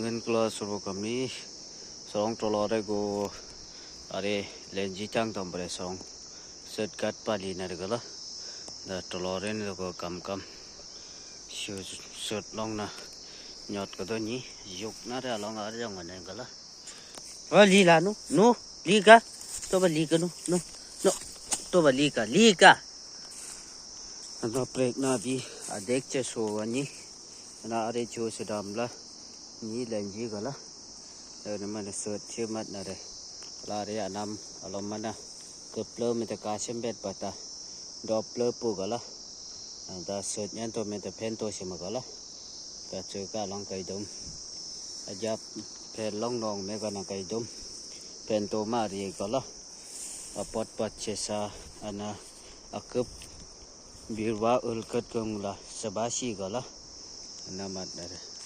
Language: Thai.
เงินกลัวสุรกมีสองตลอดได้กูอะไรเลนจีจังตอมไปสองเสร็จกัดปาลีนั่นก็ละแต่ตลอดเรนก็กำชื่อสุดลงนะยอดก็ตัวนี้ยุกน่าจะลองอะไรอย่างเงี้ยก็ละว่าลีลานูลีกะตัวบัลลีกะนูตัวบัลลีกะอันนั้นเปรกนาดีอาเด็กจะโชว์วันนี้น่าอะไรโชว์สดามละนี่เลนจีก็ละเดี๋ยวมันเสิร์ชชื่อมันนะเด้ลาเรียนำอารมณ์มันนะเกือบเลิมมันจะกาเชมเบ็ดปะตาดอกเลิปูก็ละแต่เสิร์ชยันตัวมันจะเพนตัวชิมก็ละแต่เจอการลองไก่ดมอาจจะเพนลองนองไม่ก็นังไก่ดมเพนตัวมาเรียก็ละปอดเชษาอันน่ะอักบบิวว่าอุลกัดกงละสบาชีก็ละอันนั้นมันนะ